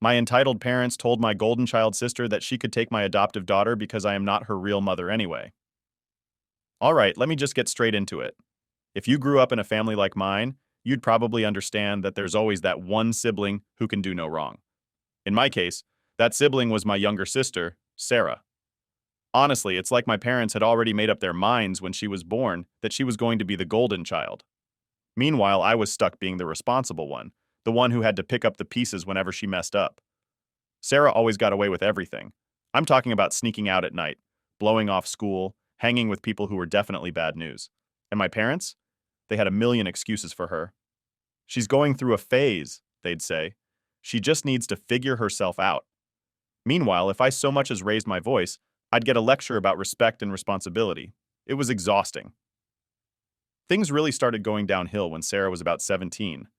My entitled parents told my golden child sister that she could take my adoptive daughter because I am not her real mother anyway. All right, let me just get straight into it. If you grew up in a family like mine, you'd probably understand that there's always that one sibling who can do no wrong. In my case, that sibling was my younger sister, Sarah. Honestly, it's like my parents had already made up their minds when she was born that she was going to be the golden child. Meanwhile, I was stuck being the responsible one, the one who had to pick up the pieces whenever she messed up. Sarah always got away with everything. I'm talking about sneaking out at night, blowing off school, hanging with people who were definitely bad news. And my parents? They had a million excuses for her. She's going through a phase, they'd say. She just needs to figure herself out. Meanwhile, if I so much as raised my voice, I'd get a lecture about respect and responsibility. It was exhausting. Things really started going downhill when Sarah was about 17.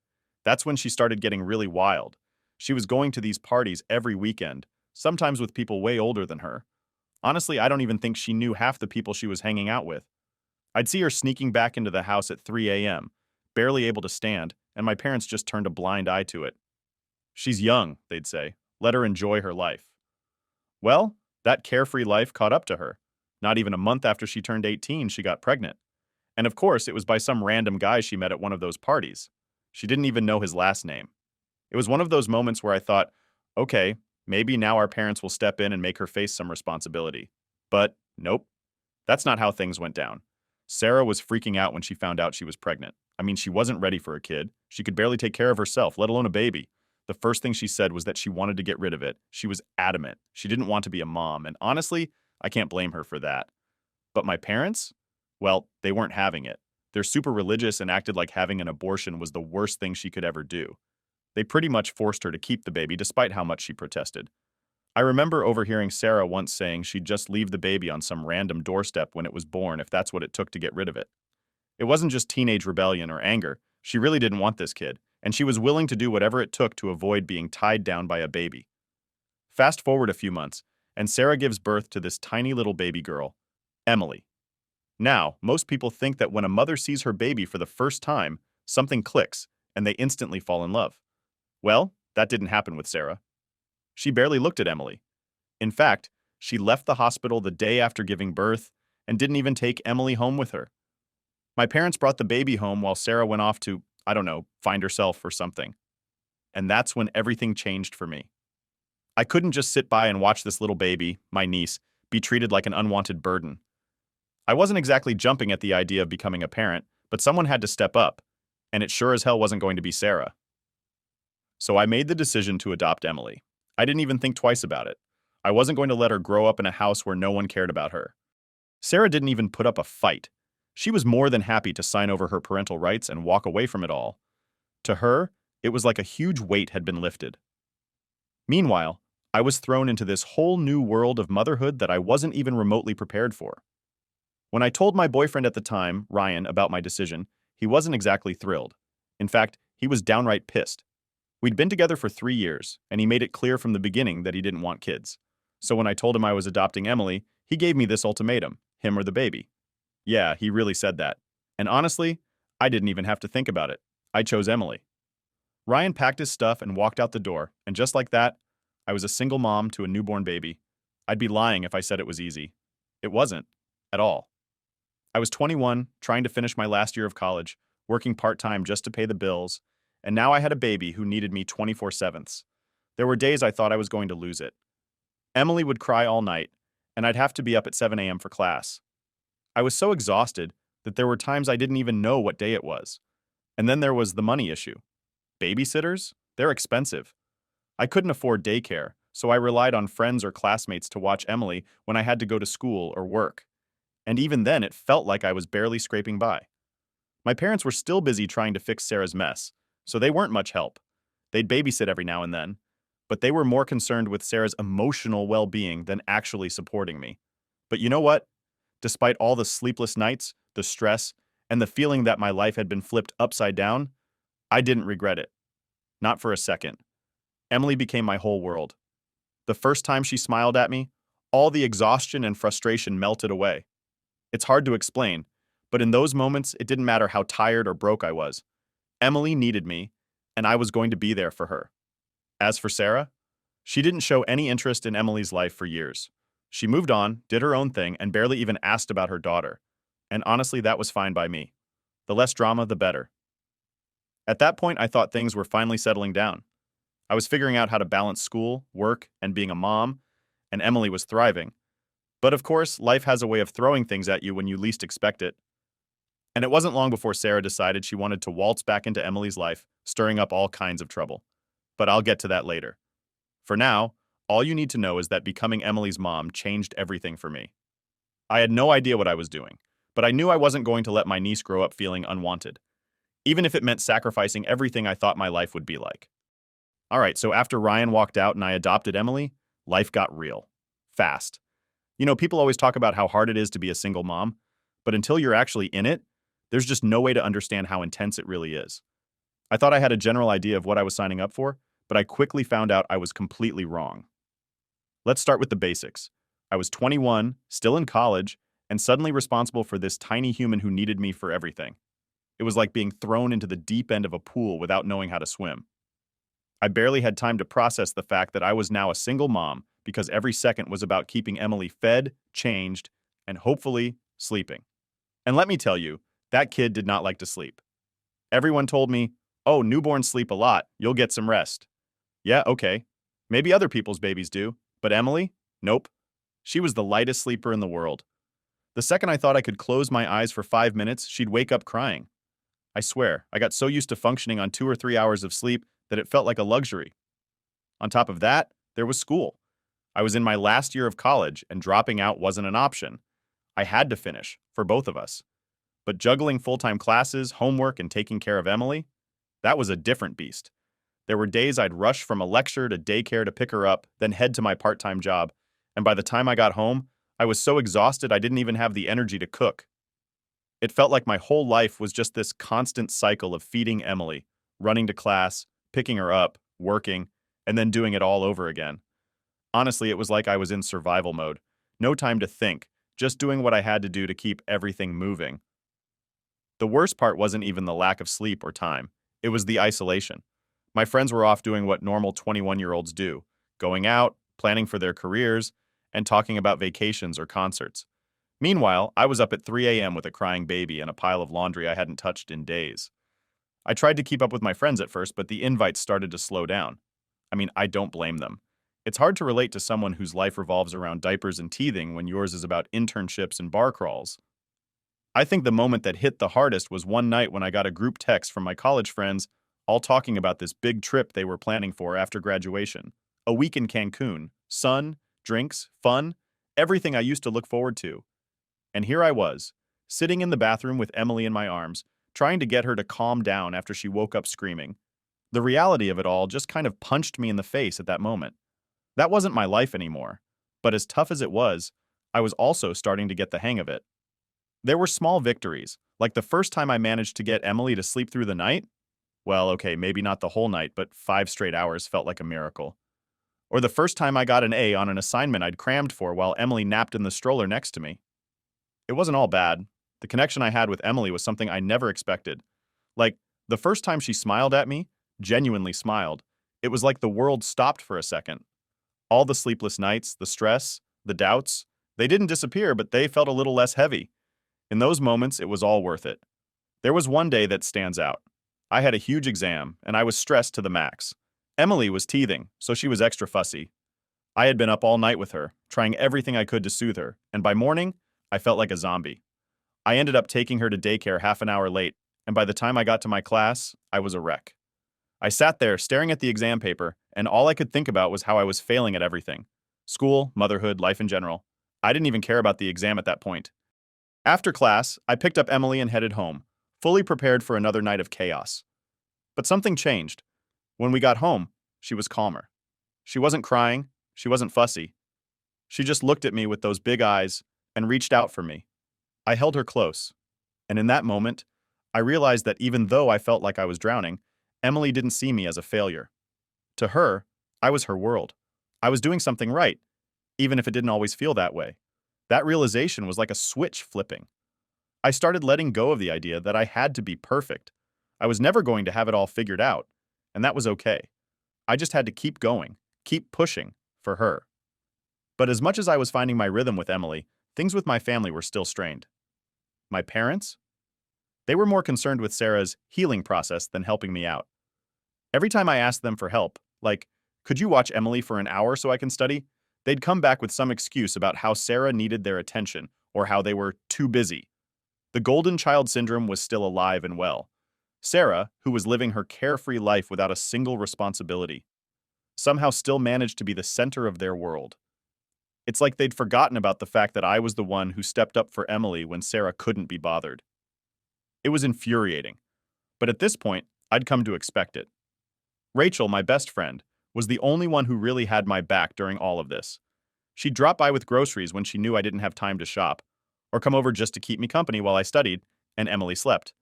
That's when she started getting really wild. She was going to these parties every weekend, sometimes with people way older than her. Honestly, I don't even think she knew half the people she was hanging out with. I'd see her sneaking back into the house at 3 a.m., barely able to stand, and my parents just turned a blind eye to it. She's young, they'd say. Let her enjoy her life. Well, that carefree life caught up to her. Not even a month after she turned 18, she got pregnant. And of course, it was by some random guy she met at one of those parties. She didn't even know his last name. It was one of those moments where I thought, okay, maybe now our parents will step in and make her face some responsibility. But nope, that's not how things went down. Sarah was freaking out when she found out she was pregnant. I mean, she wasn't ready for a kid. She could barely take care of herself, let alone a baby. The first thing she said was that she wanted to get rid of it. She was adamant. She didn't want to be a mom, and honestly, I can't blame her for that. But my parents? Well, they weren't having it. They're super religious and acted like having an abortion was the worst thing she could ever do. They pretty much forced her to keep the baby despite how much she protested. I remember overhearing Sarah once saying she'd just leave the baby on some random doorstep when it was born if that's what it took to get rid of it. It wasn't just teenage rebellion or anger. She really didn't want this kid, and she was willing to do whatever it took to avoid being tied down by a baby. Fast forward a few months, and Sarah gives birth to this tiny little baby girl, Emily. Now, most people think that when a mother sees her baby for the first time, something clicks, and they instantly fall in love. Well, that didn't happen with Sarah. She barely looked at Emily. In fact, she left the hospital the day after giving birth and didn't even take Emily home with her. My parents brought the baby home while Sarah went off to, I don't know, find herself or something. And that's when everything changed for me. I couldn't just sit by and watch this little baby, my niece, be treated like an unwanted burden. I wasn't exactly jumping at the idea of becoming a parent, but someone had to step up, and it sure as hell wasn't going to be Sarah. So I made the decision to adopt Emily. I didn't even think twice about it. I wasn't going to let her grow up in a house where no one cared about her. Sarah didn't even put up a fight. She was more than happy to sign over her parental rights and walk away from it all. To her, it was like a huge weight had been lifted. Meanwhile, I was thrown into this whole new world of motherhood that I wasn't even remotely prepared for. When I told my boyfriend at the time, Ryan, about my decision, he wasn't exactly thrilled. In fact, he was downright pissed. We'd been together for 3 years, and he made it clear from the beginning that he didn't want kids. So when I told him I was adopting Emily, he gave me this ultimatum, him or the baby. Yeah, he really said that. And honestly, I didn't even have to think about it. I chose Emily. Ryan packed his stuff and walked out the door, and just like that, I was a single mom to a newborn baby. I'd be lying if I said it was easy. It wasn't, at all. I was 21, trying to finish my last year of college, working part-time just to pay the bills, and now I had a baby who needed me 24/7. There were days I thought I was going to lose it. Emily would cry all night, and I'd have to be up at 7 a.m. for class. I was so exhausted that there were times I didn't even know what day it was. And then there was the money issue. Babysitters? They're expensive. I couldn't afford daycare, so I relied on friends or classmates to watch Emily when I had to go to school or work. And even then, it felt like I was barely scraping by. My parents were still busy trying to fix Sarah's mess, so they weren't much help. They'd babysit every now and then, but they were more concerned with Sarah's emotional well-being than actually supporting me. But you know what? Despite all the sleepless nights, the stress, and the feeling that my life had been flipped upside down, I didn't regret it. Not for a second. Emily became my whole world. The first time she smiled at me, all the exhaustion and frustration melted away. It's hard to explain, but in those moments, it didn't matter how tired or broke I was. Emily needed me, and I was going to be there for her. As for Sarah, She didn't show any interest in Emily's life for years. She moved on, did her own thing, and barely even asked about her daughter. And honestly, that was fine by me. The less drama, the better. At that point, I thought things were finally settling down. I was figuring out how to balance school, work, and being a mom, and Emily was thriving. But of course, life has a way of throwing things at you when you least expect it. And it wasn't long before Sarah decided she wanted to waltz back into Emily's life, stirring up all kinds of trouble. But I'll get to that later. For now, all you need to know is that becoming Emily's mom changed everything for me. I had no idea what I was doing, but I knew I wasn't going to let my niece grow up feeling unwanted, even if it meant sacrificing everything I thought my life would be like. All right, so after Ryan walked out and I adopted Emily, life got real. Fast. You know, people always talk about how hard it is to be a single mom, but until you're actually in it, there's just no way to understand how intense it really is. I thought I had a general idea of what I was signing up for, but I quickly found out I was completely wrong. Let's start with the basics. I was 21, still in college, and suddenly responsible for this tiny human who needed me for everything. It was like being thrown into the deep end of a pool without knowing how to swim. I barely had time to process the fact that I was now a single mom because every second was about keeping Emily fed, changed, and hopefully sleeping. And let me tell you, that kid did not like to sleep. Everyone told me, "Oh, newborns sleep a lot, you'll get some rest." Yeah, okay. Maybe other people's babies do, but Emily? Nope. She was the lightest sleeper in the world. The second I thought I could close my eyes for 5 minutes, she'd wake up crying. I swear, I got so used to functioning on 2 or 3 hours of sleep that it felt like a luxury. On top of that, there was school. I was in my last year of college, and dropping out wasn't an option. I had to finish, for both of us. But juggling full-time classes, homework, and taking care of Emily, that was a different beast. There were days I'd rush from a lecture to daycare to pick her up, then head to my part-time job, and by the time I got home, I was so exhausted I didn't even have the energy to cook. It felt like my whole life was just this constant cycle of feeding Emily, running to class, picking her up, working, and then doing it all over again. Honestly, it was like I was in survival mode. No time to think, just doing what I had to do to keep everything moving. The worst part wasn't even the lack of sleep or time. It was the isolation. My friends were off doing what normal 21-year-olds do, going out, planning for their careers, and talking about vacations or concerts. Meanwhile, I was up at 3 a.m. with a crying baby and a pile of laundry I hadn't touched in days. I tried to keep up with my friends at first, but the invites started to slow down. I mean, I don't blame them. It's hard to relate to someone whose life revolves around diapers and teething when yours is about internships and bar crawls. I think the moment that hit the hardest was one night when I got a group text from my college friends, all talking about this big trip they were planning for after graduation. A week in Cancun, sun, drinks, fun, everything I used to look forward to. And here I was, sitting in the bathroom with Emily in my arms, trying to get her to calm down after she woke up screaming. The reality of it all just kind of punched me in the face at that moment. That wasn't my life anymore. But as tough as it was, I was also starting to get the hang of it. There were small victories, like the first time I managed to get Emily to sleep through the night. Well, okay, maybe not the whole night, but 5 straight hours felt like a miracle. Or the first time I got an A on an assignment I'd crammed for while Emily napped in the stroller next to me. It wasn't all bad. The connection I had with Emily was something I never expected. Like, the first time she smiled at me, genuinely smiled, it was like the world stopped for a second. All the sleepless nights, the stress, the doubts, they didn't disappear, but they felt a little less heavy. In those moments, it was all worth it. There was one day that stands out. I had a huge exam, and I was stressed to the max. Emily was teething, so she was extra fussy. I had been up all night with her, trying everything I could to soothe her, and by morning, I felt like a zombie. I ended up taking her to daycare half an hour late, and by the time I got to my class, I was a wreck. I sat there staring at the exam paper, and all I could think about was how I was failing at everything. School, motherhood, life in general. I didn't even care about the exam at that point. After class, I picked up Emily and headed home, fully prepared for another night of chaos. But something changed. When we got home, she was calmer. She wasn't crying, she wasn't fussy. She just looked at me with those big eyes and reached out for me. I held her close, and in that moment, I realized that even though I felt like I was drowning, Emily didn't see me as a failure. To her, I was her world. I was doing something right, even if it didn't always feel that way. That realization was like a switch flipping. I started letting go of the idea that I had to be perfect. I was never going to have it all figured out, and that was okay. I just had to keep going, keep pushing for her. But as much as I was finding my rhythm with Emily, things with my family were still strained. My parents? They were more concerned with Sarah's healing process than helping me out. Every time I asked them for help, like, could you watch Emily for an hour so I can study? They'd come back with some excuse about how Sarah needed their attention or how they were too busy. The golden child syndrome was still alive and well. Sarah, who was living her carefree life without a single responsibility, somehow still managed to be the center of their world. It's like they'd forgotten about the fact that I was the one who stepped up for Emily when Sarah couldn't be bothered. It was infuriating, but at this point, I'd come to expect it. Rachel, my best friend, was the only one who really had my back during all of this. She'd drop by with groceries when she knew I didn't have time to shop, or come over just to keep me company while I studied, and Emily slept.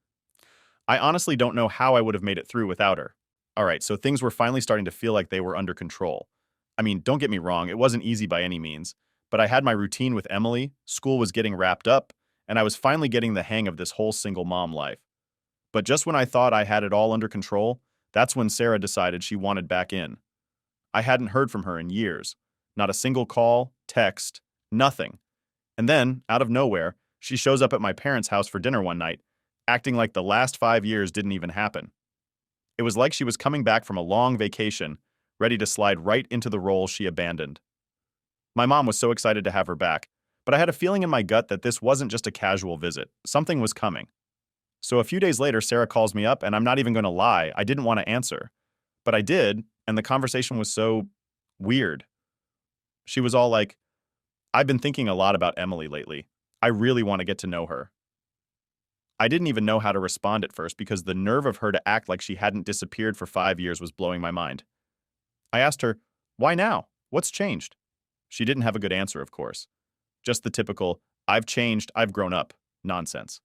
I honestly don't know how I would have made it through without her. Alright, so things were finally starting to feel like they were under control. I mean, don't get me wrong, it wasn't easy by any means, but I had my routine with Emily, school was getting wrapped up, and I was finally getting the hang of this whole single mom life. But just when I thought I had it all under control, that's when Sarah decided she wanted back in. I hadn't heard from her in years. Not a single call, text, nothing. And then, out of nowhere, she shows up at my parents' house for dinner one night, acting like the last 5 years didn't even happen. It was like she was coming back from a long vacation, ready to slide right into the role she abandoned. My mom was so excited to have her back, but I had a feeling in my gut that this wasn't just a casual visit. Something was coming. So a few days later, Sarah calls me up, and I'm not even going to lie, I didn't want to answer. But I did, and the conversation was so weird. She was all like, I've been thinking a lot about Emily lately. I really want to get to know her. I didn't even know how to respond at first because the nerve of her to act like she hadn't disappeared for 5 years was blowing my mind. I asked her, why now? What's changed? She didn't have a good answer, of course. Just the typical, I've changed, I've grown up, nonsense.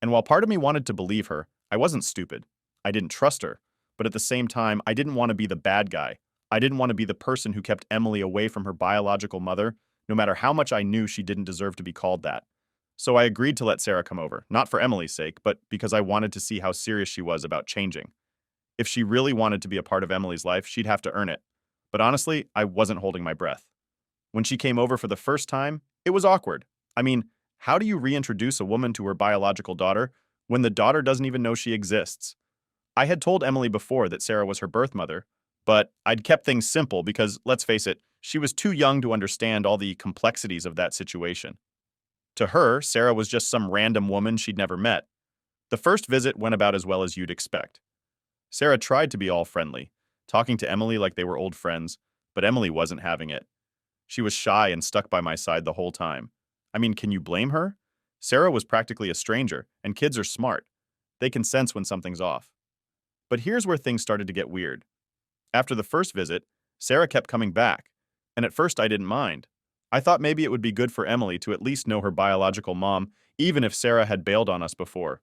And while part of me wanted to believe her, I wasn't stupid. I didn't trust her. But at the same time, I didn't want to be the bad guy. I didn't want to be the person who kept Emily away from her biological mother, no matter how much I knew she didn't deserve to be called that. So I agreed to let Sarah come over, not for Emily's sake, but because I wanted to see how serious she was about changing. If she really wanted to be a part of Emily's life, she'd have to earn it. But honestly, I wasn't holding my breath. When she came over for the first time, it was awkward. I mean, how do you reintroduce a woman to her biological daughter when the daughter doesn't even know she exists? I had told Emily before that Sarah was her birth mother, but I'd kept things simple because, let's face it, she was too young to understand all the complexities of that situation. To her, Sarah was just some random woman she'd never met. The first visit went about as well as you'd expect. Sarah tried to be all friendly, talking to Emily like they were old friends, but Emily wasn't having it. She was shy and stuck by my side the whole time. I mean, can you blame her? Sarah was practically a stranger, and kids are smart. They can sense when something's off. But here's where things started to get weird. After the first visit, Sarah kept coming back, and at first I didn't mind. I thought maybe it would be good for Emily to at least know her biological mom, even if Sarah had bailed on us before.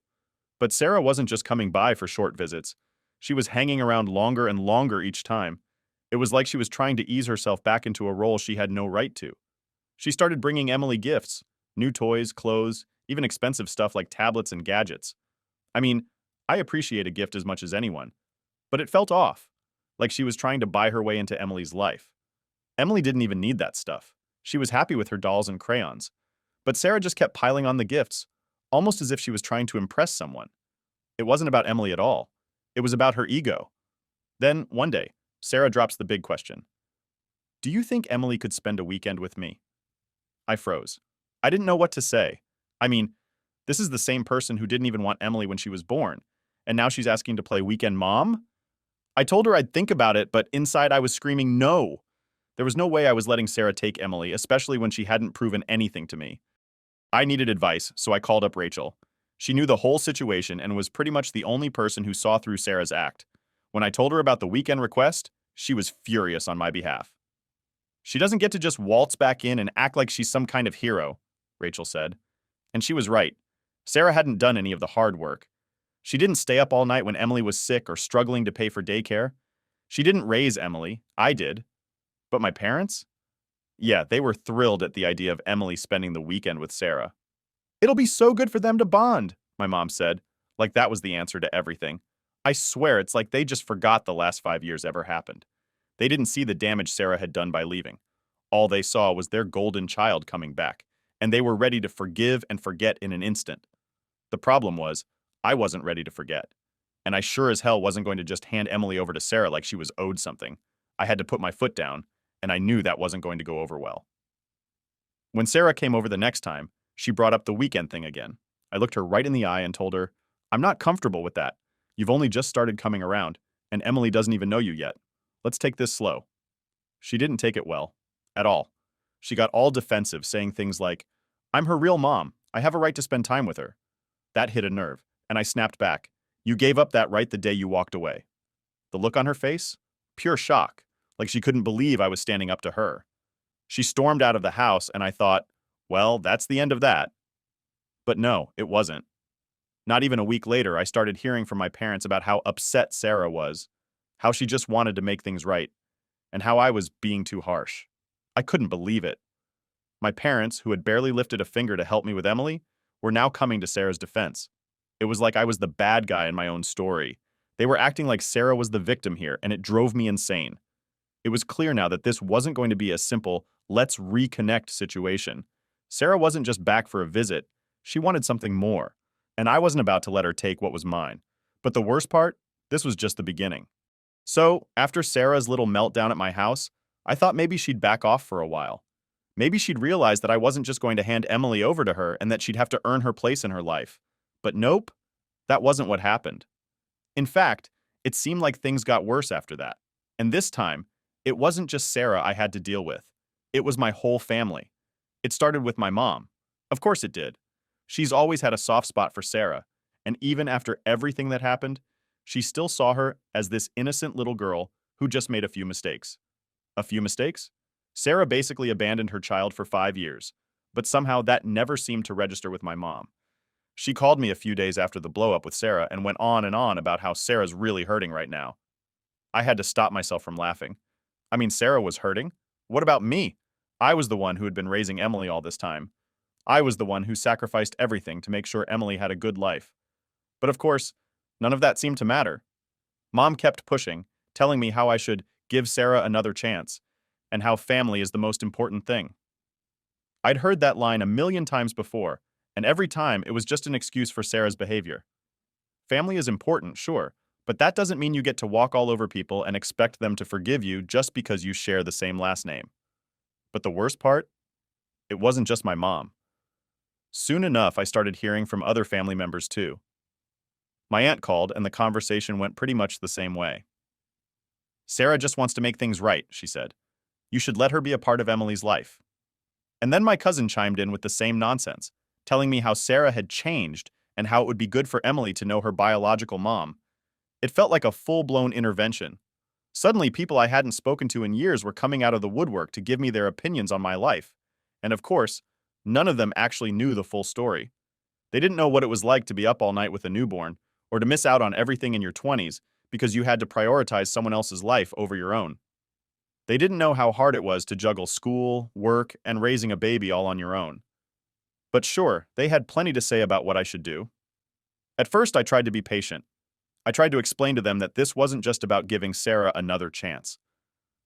But Sarah wasn't just coming by for short visits. She was hanging around longer and longer each time. It was like she was trying to ease herself back into a role she had no right to. She started bringing Emily gifts, new toys, clothes, even expensive stuff like tablets and gadgets. I mean, I appreciate a gift as much as anyone, but it felt off, like she was trying to buy her way into Emily's life. Emily didn't even need that stuff. She was happy with her dolls and crayons. But Sarah just kept piling on the gifts, almost as if she was trying to impress someone. It wasn't about Emily at all. It was about her ego. Then, one day, Sarah drops the big question. Do you think Emily could spend a weekend with me? I froze. I didn't know what to say. I mean, this is the same person who didn't even want Emily when she was born, and now she's asking to play weekend mom? I told her I'd think about it, but inside I was screaming no. There was no way I was letting Sarah take Emily, especially when she hadn't proven anything to me. I needed advice, so I called up Rachel. She knew the whole situation and was pretty much the only person who saw through Sarah's act. When I told her about the weekend request, she was furious on my behalf. She doesn't get to just waltz back in and act like she's some kind of hero, Rachel said. And she was right. Sarah hadn't done any of the hard work. She didn't stay up all night when Emily was sick or struggling to pay for daycare. She didn't raise Emily. I did. But my parents? Yeah, they were thrilled at the idea of Emily spending the weekend with Sarah. It'll be so good for them to bond, my mom said, like that was the answer to everything. I swear it's like they just forgot the last 5 years ever happened. They didn't see the damage Sarah had done by leaving. All they saw was their golden child coming back, and they were ready to forgive and forget in an instant. The problem was, I wasn't ready to forget. And I sure as hell wasn't going to just hand Emily over to Sarah like she was owed something. I had to put my foot down, and I knew that wasn't going to go over well. When Sarah came over the next time, she brought up the weekend thing again. I looked her right in the eye and told her, I'm not comfortable with that. You've only just started coming around, and Emily doesn't even know you yet. Let's take this slow. She didn't take it well. At all. She got all defensive, saying things like, I'm her real mom. I have a right to spend time with her. That hit a nerve, and I snapped back. You gave up that right the day you walked away. The look on her face? Pure shock, like she couldn't believe I was standing up to her. She stormed out of the house, and I thought, well, that's the end of that. But no, it wasn't. Not even a week later, I started hearing from my parents about how upset Sarah was, how she just wanted to make things right, and how I was being too harsh. I couldn't believe it. My parents, who had barely lifted a finger to help me with Emily, were now coming to Sarah's defense. It was like I was the bad guy in my own story. They were acting like Sarah was the victim here, and it drove me insane. It was clear now that this wasn't going to be a simple, let's reconnect situation. Sarah wasn't just back for a visit. She wanted something more, and I wasn't about to let her take what was mine. But the worst part? This was just the beginning. So, after Sarah's little meltdown at my house, I thought maybe she'd back off for a while. Maybe she'd realize that I wasn't just going to hand Emily over to her and that she'd have to earn her place in her life. But nope, that wasn't what happened. In fact, it seemed like things got worse after that. And this time, it wasn't just Sarah I had to deal with. It was my whole family. It started with my mom. Of course it did. She's always had a soft spot for Sarah, and even after everything that happened, she still saw her as this innocent little girl who just made a few mistakes. A few mistakes? Sarah basically abandoned her child for 5 years, but somehow that never seemed to register with my mom. She called me a few days after the blow-up with Sarah and went on and on about how Sarah's really hurting right now. I had to stop myself from laughing. I mean, Sarah was hurting. What about me? I was the one who had been raising Emily all this time. I was the one who sacrificed everything to make sure Emily had a good life. But of course, none of that seemed to matter. Mom kept pushing, telling me how I should give Sarah another chance, and how family is the most important thing. I'd heard that line a million times before, and every time it was just an excuse for Sarah's behavior. Family is important, sure, but that doesn't mean you get to walk all over people and expect them to forgive you just because you share the same last name. But the worst part? It wasn't just my mom. Soon enough, I started hearing from other family members too. My aunt called, and the conversation went pretty much the same way. Sarah just wants to make things right, she said. You should let her be a part of Emily's life. And then my cousin chimed in with the same nonsense, telling me how Sarah had changed and how it would be good for Emily to know her biological mom. It felt like a full-blown intervention. Suddenly, people I hadn't spoken to in years were coming out of the woodwork to give me their opinions on my life. And of course, none of them actually knew the full story. They didn't know what it was like to be up all night with a newborn, or to miss out on everything in your 20s because you had to prioritize someone else's life over your own. They didn't know how hard it was to juggle school, work, and raising a baby all on your own. But sure, they had plenty to say about what I should do. At first, I tried to be patient. I tried to explain to them that this wasn't just about giving Sarah another chance.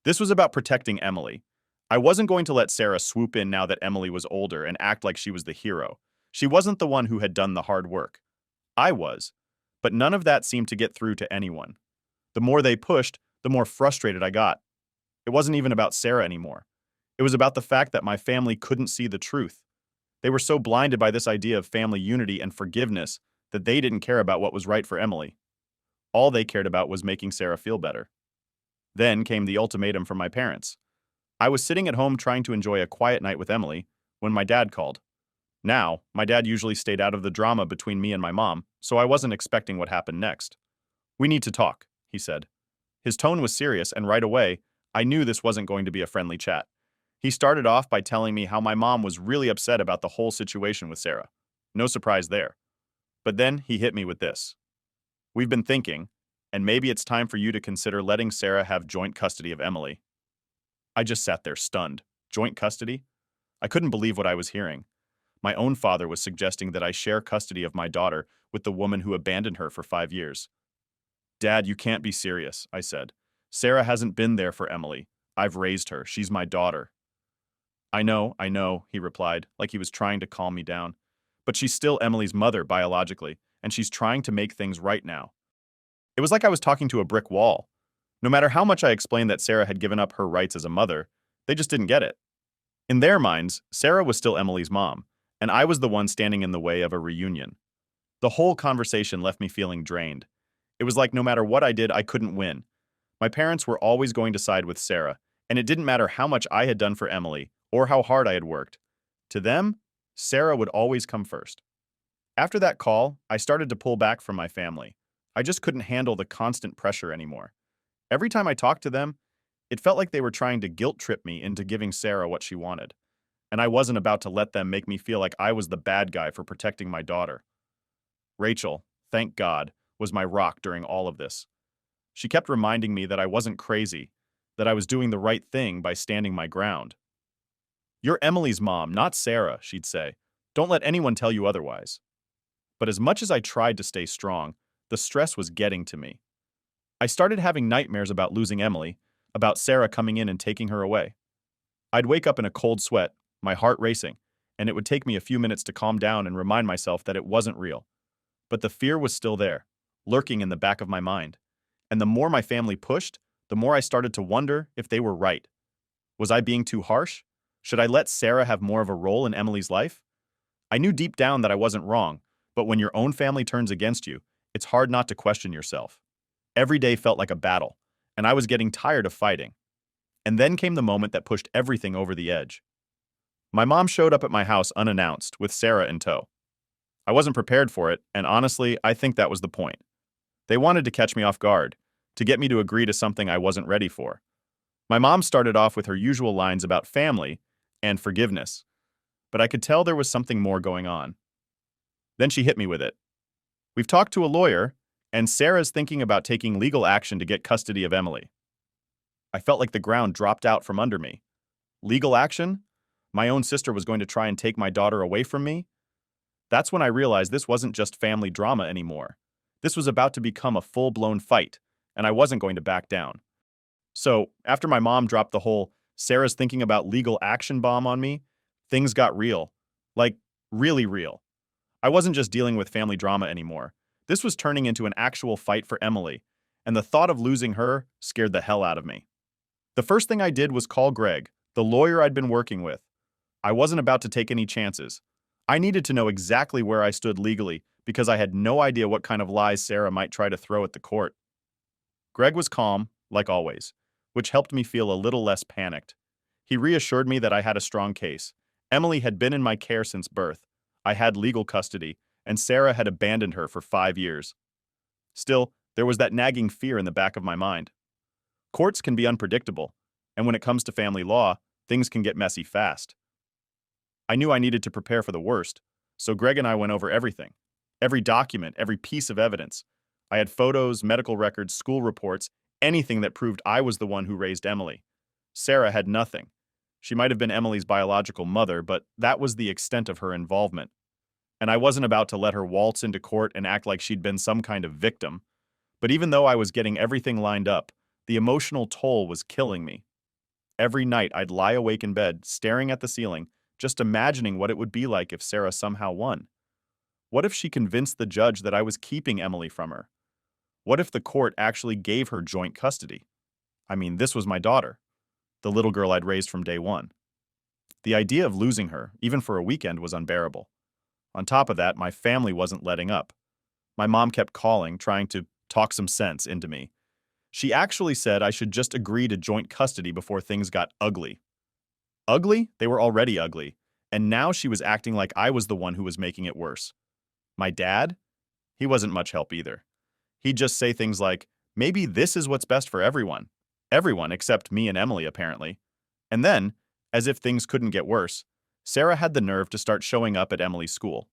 This was about protecting Emily. I wasn't going to let Sarah swoop in now that Emily was older and act like she was the hero. She wasn't the one who had done the hard work. I was. But none of that seemed to get through to anyone. The more they pushed, the more frustrated I got. It wasn't even about Sarah anymore. It was about the fact that my family couldn't see the truth. They were so blinded by this idea of family unity and forgiveness that they didn't care about what was right for Emily. All they cared about was making Sarah feel better. Then came the ultimatum from my parents. I was sitting at home trying to enjoy a quiet night with Emily when my dad called. Now, my dad usually stayed out of the drama between me and my mom, so I wasn't expecting what happened next. We need to talk, he said. His tone was serious, and right away, I knew this wasn't going to be a friendly chat. He started off by telling me how my mom was really upset about the whole situation with Sarah. No surprise there. But then he hit me with this. We've been thinking, and maybe it's time for you to consider letting Sarah have joint custody of Emily. I just sat there stunned. Joint custody? I couldn't believe what I was hearing. My own father was suggesting that I share custody of my daughter with the woman who abandoned her for 5 years. Dad, you can't be serious, I said. Sarah hasn't been there for Emily. I've raised her. She's my daughter. I know, he replied, like he was trying to calm me down. But she's still Emily's mother biologically, and she's trying to make things right now. It was like I was talking to a brick wall. No matter how much I explained that Sarah had given up her rights as a mother, they just didn't get it. In their minds, Sarah was still Emily's mom, and I was the one standing in the way of a reunion. The whole conversation left me feeling drained. It was like no matter what I did, I couldn't win. My parents were always going to side with Sarah, and it didn't matter how much I had done for Emily or how hard I had worked. To them, Sarah would always come first. After that call, I started to pull back from my family. I just couldn't handle the constant pressure anymore. Every time I talked to them, it felt like they were trying to guilt trip me into giving Sarah what she wanted. And I wasn't about to let them make me feel like I was the bad guy for protecting my daughter. Rachel, thank God, was my rock during all of this. She kept reminding me that I wasn't crazy, that I was doing the right thing by standing my ground. You're Emily's mom, not Sarah, she'd say. Don't let anyone tell you otherwise. But as much as I tried to stay strong, the stress was getting to me. I started having nightmares about losing Emily, about Sarah coming in and taking her away. I'd wake up in a cold sweat, my heart racing, and it would take me a few minutes to calm down and remind myself that it wasn't real. But the fear was still there, lurking in the back of my mind. And the more my family pushed, the more I started to wonder if they were right. Was I being too harsh? Should I let Sarah have more of a role in Emily's life? I knew deep down that I wasn't wrong, but when your own family turns against you, it's hard not to question yourself. Every day felt like a battle, and I was getting tired of fighting. And then came the moment that pushed everything over the edge. My mom showed up at my house unannounced, with Sarah in tow. I wasn't prepared for it, and honestly, I think that was the point. They wanted to catch me off guard, to get me to agree to something I wasn't ready for. My mom started off with her usual lines about family and forgiveness, but I could tell there was something more going on. Then she hit me with it. We've talked to a lawyer, and Sarah's thinking about taking legal action to get custody of Emily. I felt like the ground dropped out from under me. Legal action? My own sister was going to try and take my daughter away from me? That's when I realized this wasn't just family drama anymore. This was about to become a full-blown fight, and I wasn't going to back down. So, after my mom dropped the whole Sarah's thinking about legal action bomb on me, things got real. Like, really real. I wasn't just dealing with family drama anymore. This was turning into an actual fight for Emily, and the thought of losing her scared the hell out of me. The first thing I did was call Greg, the lawyer I'd been working with. I wasn't about to take any chances. I needed to know exactly where I stood legally because I had no idea what kind of lies Sarah might try to throw at the court. Greg was calm, like always, which helped me feel a little less panicked. He reassured me that I had a strong case. Emily had been in my care since birth. I had legal custody, and Sarah had abandoned her for 5 years. Still, there was that nagging fear in the back of my mind. Courts can be unpredictable, and when it comes to family law, things can get messy fast. I knew I needed to prepare for the worst, so Greg and I went over everything. Every document, every piece of evidence. I had photos, medical records, school reports, anything that proved I was the one who raised Emily. Sarah had nothing. She might have been Emily's biological mother, but that was the extent of her involvement. And I wasn't about to let her waltz into court and act like she'd been some kind of victim. But even though I was getting everything lined up, the emotional toll was killing me. Every night I'd lie awake in bed, staring at the ceiling, just imagining what it would be like if Sarah somehow won. What if she convinced the judge that I was keeping Emily from her? What if the court actually gave her joint custody? I mean, this was my daughter, the little girl I'd raised from day one. The idea of losing her, even for a weekend, was unbearable. On top of that, my family wasn't letting up. My mom kept calling, trying to talk some sense into me. She actually said I should just agree to joint custody before things got ugly. Ugly? They were already ugly. And now she was acting like I was the one who was making it worse. My dad? He wasn't much help either. He'd just say things like, maybe this is what's best for everyone. Everyone except me and Emily, apparently. And then, as if things couldn't get worse, Sarah had the nerve to start showing up at Emily's school.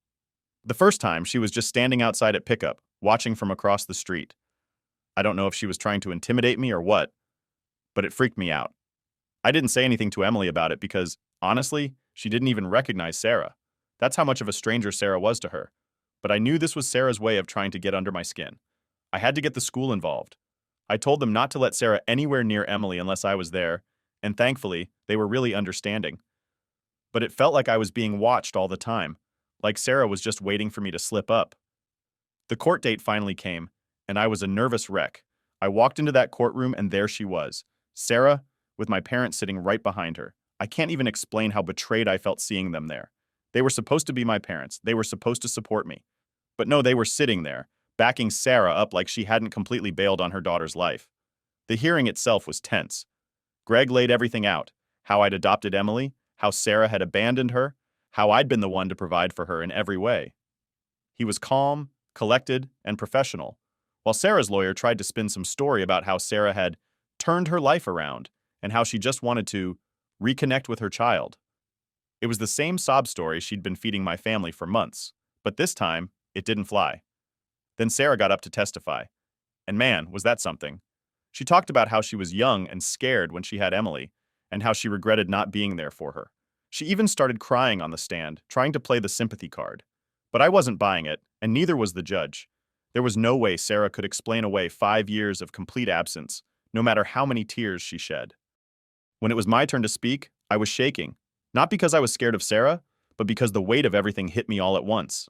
The first time, she was just standing outside at pickup, watching from across the street. I don't know if she was trying to intimidate me or what, but it freaked me out. I didn't say anything to Emily about it because, honestly, she didn't even recognize Sarah. That's how much of a stranger Sarah was to her. But I knew this was Sarah's way of trying to get under my skin. I had to get the school involved. I told them not to let Sarah anywhere near Emily unless I was there, and thankfully, they were really understanding. But it felt like I was being watched all the time, like Sarah was just waiting for me to slip up. The court date finally came, and I was a nervous wreck. I walked into that courtroom and there she was, Sarah, with my parents sitting right behind her. I can't even explain how betrayed I felt seeing them there. They were supposed to be my parents. They were supposed to support me. But no, they were sitting there, backing Sarah up like she hadn't completely bailed on her daughter's life. The hearing itself was tense. Greg laid everything out: how I'd adopted Emily, how Sarah had abandoned her, how I'd been the one to provide for her in every way. He was calm, collected, and professional, while Sarah's lawyer tried to spin some story about how Sarah had turned her life around and how she just wanted to reconnect with her child. It was the same sob story she'd been feeding my family for months, but this time, it didn't fly. Then Sarah got up to testify, and man, was that something. She talked about how she was young and scared when she had Emily, and how she regretted not being there for her. She even started crying on the stand, trying to play the sympathy card. But I wasn't buying it, and neither was the judge. There was no way Sarah could explain away 5 years of complete absence, no matter how many tears she shed. When it was my turn to speak, I was shaking, not because I was scared of Sarah, but because the weight of everything hit me all at once.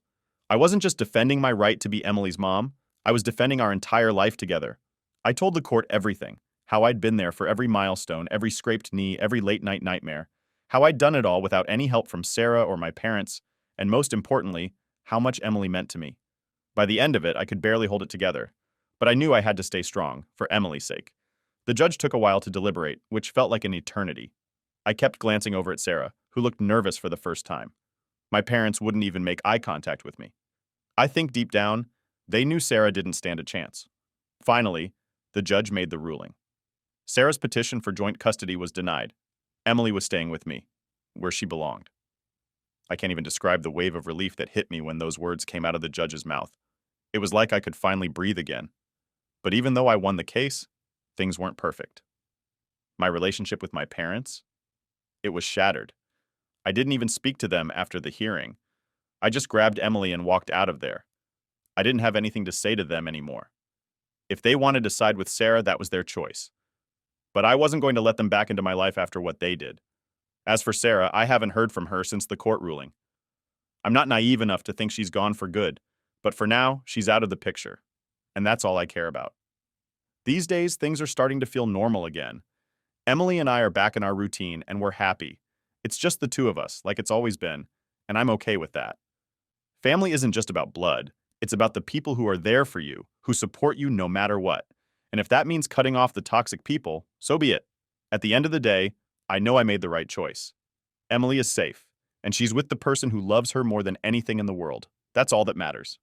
I wasn't just defending my right to be Emily's mom, I was defending our entire life together. I told the court everything: how I'd been there for every milestone, every scraped knee, every late-night nightmare, how I'd done it all without any help from Sarah or my parents, and most importantly, how much Emily meant to me. By the end of it, I could barely hold it together, but I knew I had to stay strong, for Emily's sake. The judge took a while to deliberate, which felt like an eternity. I kept glancing over at Sarah, who looked nervous for the first time. My parents wouldn't even make eye contact with me. I think deep down, they knew Sarah didn't stand a chance. Finally, the judge made the ruling. Sarah's petition for joint custody was denied. Emily was staying with me, where she belonged. I can't even describe the wave of relief that hit me when those words came out of the judge's mouth. It was like I could finally breathe again. But even though I won the case, things weren't perfect. My relationship with my parents? It was shattered. I didn't even speak to them after the hearing. I just grabbed Emily and walked out of there. I didn't have anything to say to them anymore. If they wanted to side with Sarah, that was their choice. But I wasn't going to let them back into my life after what they did. As for Sarah, I haven't heard from her since the court ruling. I'm not naive enough to think she's gone for good, but for now, she's out of the picture. And that's all I care about. These days, things are starting to feel normal again. Emily and I are back in our routine, and we're happy. It's just the two of us, like it's always been, and I'm okay with that. Family isn't just about blood. It's about the people who are there for you, who support you no matter what. And if that means cutting off the toxic people, so be it. At the end of the day, I know I made the right choice. Emily is safe, and she's with the person who loves her more than anything in the world. That's all that matters.